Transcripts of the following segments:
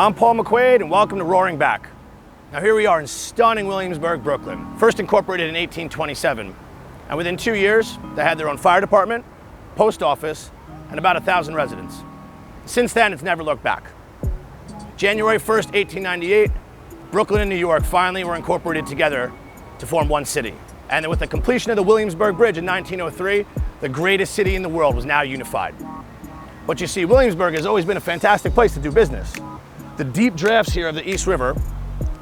I'm Paul McQuade, and welcome to Roaring Back. Now here we are in stunning Williamsburg, Brooklyn. First incorporated in 1827, and within 2 years, they had their own fire department, post office, and about 1,000 residents. Since then, it's never looked back. January 1st, 1898, Brooklyn and New York finally were incorporated together to form one city. And with the completion of the Williamsburg Bridge in 1903, the greatest city in the world was now unified. But you see, Williamsburg has always been a fantastic place to do business. The deep drafts here of the East River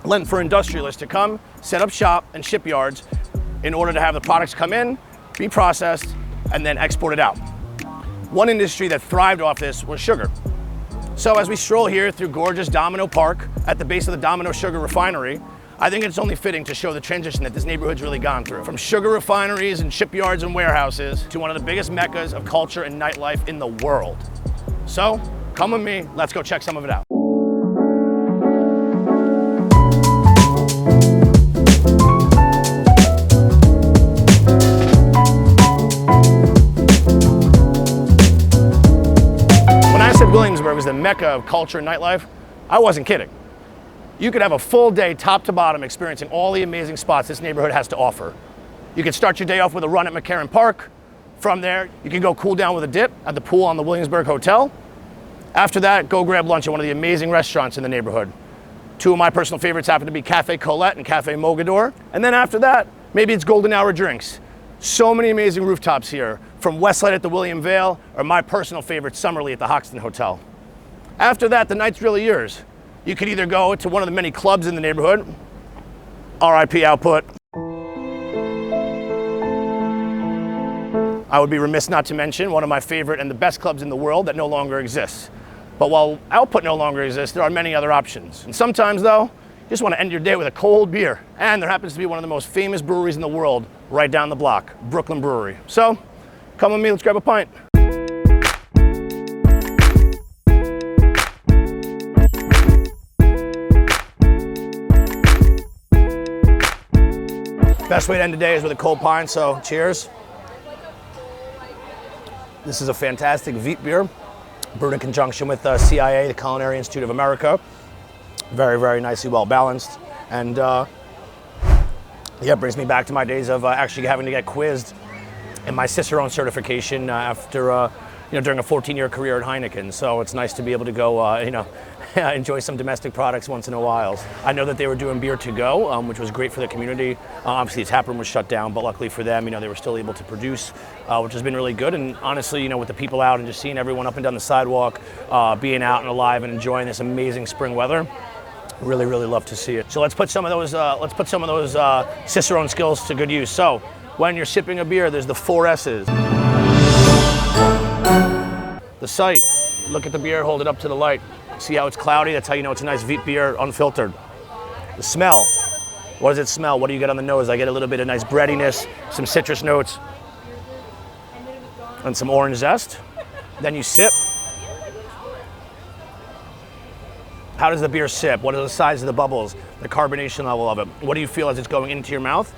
lent for industrialists to come, set up shop and shipyards in order to have the products come in, be processed, and then exported out. One industry that thrived off this was sugar. So as we stroll here through gorgeous Domino Park at the base of the Domino Sugar Refinery, I think it's only fitting to show the transition that this neighborhood's really gone through. From sugar refineries and shipyards and warehouses to one of the biggest meccas of culture and nightlife in the world. So, come with me, let's go check some of it out. When I said Williamsburg was the mecca of culture and nightlife, I wasn't kidding. You could have a full day, top to bottom, experiencing all the amazing spots this neighborhood has to offer. You could start your day off with a run at McCarran Park. From there, you can go cool down with a dip at the pool on the Williamsburg Hotel. After that, go grab lunch at one of the amazing restaurants in the neighborhood. Two of my personal favorites happen to be Cafe Colette and Cafe Mogador. And then after that, maybe it's golden hour drinks. So many amazing rooftops here, from Westside at the William Vale, or my personal favorite, Summerlee at the Hoxton Hotel. After that, the night's really yours. You could either go to one of the many clubs in the neighborhood, RIP Output. I would be remiss not to mention one of my favorite and the best clubs in the world that no longer exists. But while Output no longer exists, there are many other options. And sometimes though, you just want to end your day with a cold beer. And there happens to be one of the most famous breweries in the world right down the block, Brooklyn Brewery. So, come with me, let's grab a pint. Best way to end the day is with a cold pint, so cheers. This is a fantastic wheat beer, brewed in conjunction with CIA, the Culinary Institute of America. Very, very nicely well balanced. And yeah, it brings me back to my days of actually having to get quizzed in my Cicerone certification after, during a 14-year career at Heineken. So it's nice to be able to go, enjoy some domestic products once in a while. I know that they were doing beer to go, which was great for the community. Obviously, the tap room was shut down, but luckily for them, they were still able to produce, which has been really good. And honestly, with the people out and just seeing everyone up and down the sidewalk, being out and alive and enjoying this amazing spring weather, really, really love to see it. So let's put some of those, Cicerone skills to good use. So when you're sipping a beer, there's the 4 S's. The sight. Look at the beer, hold it up to the light. See how it's cloudy? That's how you know it's a nice wheat beer, unfiltered. The smell. What does it smell? What do you get on the nose? I get a little bit of nice breadiness, some citrus notes, and some orange zest. Then you sip. How does the beer sip? What are the size of the bubbles? The carbonation level of it? What do you feel as it's going into your mouth?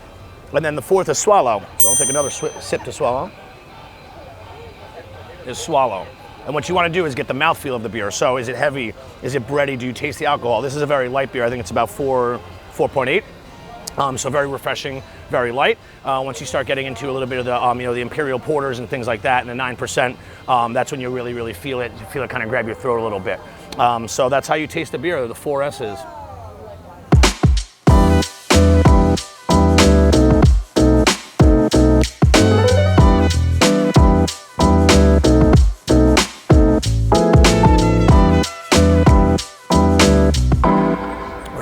And then the 4th is swallow. So I'll take another sip to swallow. Is swallow. And what you want to do is get the mouthfeel of the beer. So is it heavy? Is it bready? Do you taste the alcohol? This is a very light beer. I think it's about 4.8. So very refreshing, very light. Once you start getting into a little bit of the, the imperial porters and things like that, and the 9%, that's when you really, really feel it. You feel it kind of grab your throat a little bit. So that's how you taste the beer, the 4 S's.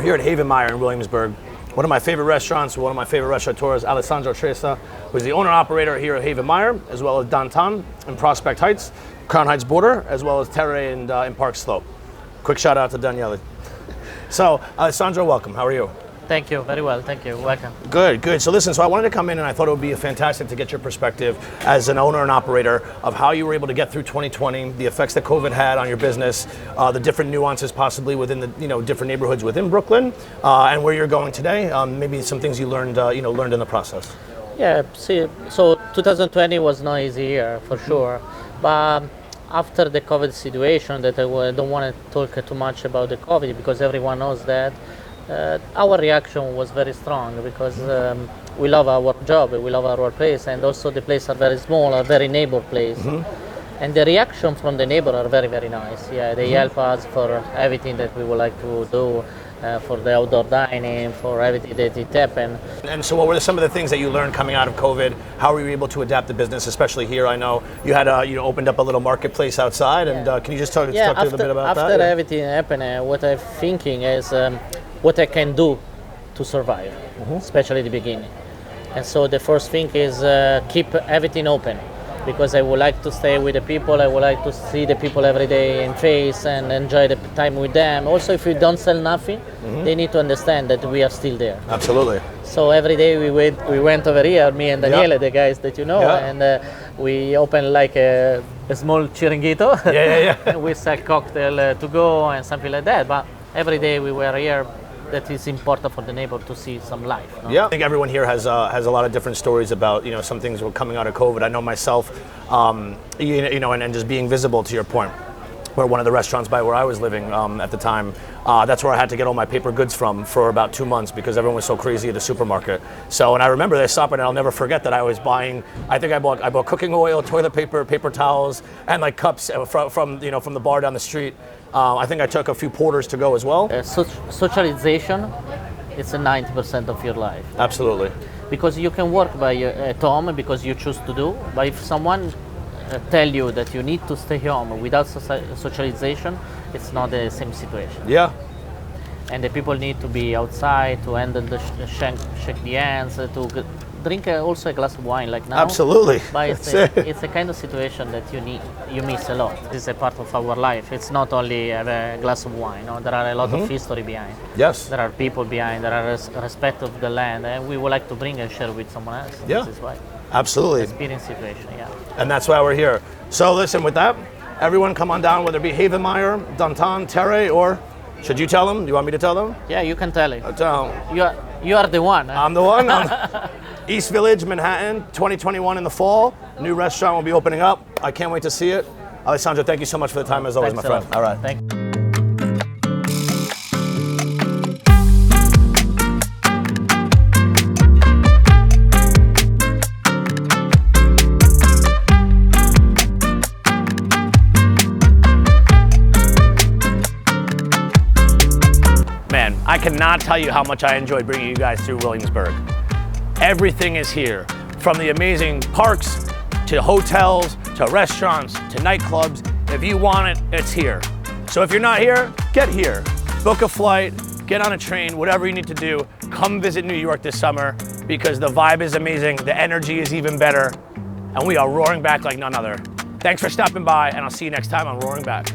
Here at Havenmeyer in Williamsburg, one of my favorite restaurants, one of my favorite restaurateurs, Alessandro Tresa, who's the owner-operator here at Havenmeyer, as well as Downtown in Prospect Heights, Crown Heights border, as well as Terre and in Park Slope. Quick shout out to Daniele. So, Alessandro, welcome. How are you? Thank you. Very well. Thank you. Welcome. Good, good. So listen, I wanted to come in and I thought it would be fantastic to get your perspective as an owner and operator of how you were able to get through 2020, the effects that COVID had on your business, the different nuances possibly within the different neighborhoods within Brooklyn, and where you're going today. Maybe some things you learned learned in the process. Yeah. See, so 2020 was not easy year for sure, but after the COVID situation, that I don't want to talk too much about the COVID because everyone knows that, our reaction was very strong because we love our job, we love our place, and also the place are very small, a very neighbor place. And the reaction from the neighbor are very, very nice. Yeah, they help us for everything that we would like to do, for the outdoor dining, for everything that it happened. And so what were some of the things that you learned coming out of COVID? How were you able to adapt the business, especially here? I know you had opened up a little marketplace outside, and can you just talk to us a little bit about that? After everything happened, what I'm thinking is what I can do to survive, especially the beginning. And so the first thing is keep everything open, because I would like to stay with the people, I would like to see the people every day in face and enjoy the time with them. Also, if we don't sell nothing, they need to understand that we are still there. Absolutely. So every day we went over here, me and Daniele, the guys that you know, and we opened like a small chiringuito. And we sell cocktail to go and something like that. But every day we were here. That is important for the neighbor to see some life. No? Yeah, I think everyone here has a lot of different stories about some things were coming out of COVID. I know myself, and just being visible, to your point, where one of the restaurants by where I was living at the time, that's where I had to get all my paper goods from for about 2 months because everyone was so crazy at the supermarket. So, and I remember this stopping, and I'll never forget that I was buying. I think I bought cooking oil, toilet paper, paper towels, and like cups from the bar down the street. I think I took a few porters to go as well. Socialization, it's a 90% of your life. Absolutely. Because you can work at home because you choose to do, but if someone tell you that you need to stay home without socialization, it's not the same situation. Yeah. And the people need to be outside to handle shake the hands, to drink also a glass of wine like now. Absolutely. But it's a kind of situation that you miss a lot. It's a part of our life. It's not only a glass of wine. No? There are a lot of history behind. Yes. There are people behind. There are respect of the land, and we would like to bring and share with someone else. Yeah. This is why. Absolutely. Experience situation. Yeah. And that's why we're here. So listen, with that, everyone come on down, whether it be Havenmeyer, Danton, Terre, or should you tell them? Do you want me to tell them? Yeah, you can tell it. I'll tell them. You are the one. I'm the one. East Village, Manhattan, 2021 in the fall. New restaurant will be opening up. I can't wait to see it. Alessandro, thank you so much for the time as always, Thanks my friend. All right. Thank you. Man, I cannot tell you how much I enjoyed bringing you guys through Williamsburg. Everything is here, from the amazing parks, to hotels, to restaurants, to nightclubs. If you want it, it's here. So if you're not here, get here. Book a flight, get on a train, whatever you need to do. Come visit New York this summer because the vibe is amazing, the energy is even better, and we are roaring back like none other. Thanks for stopping by, and I'll see you next time on Roaring Back.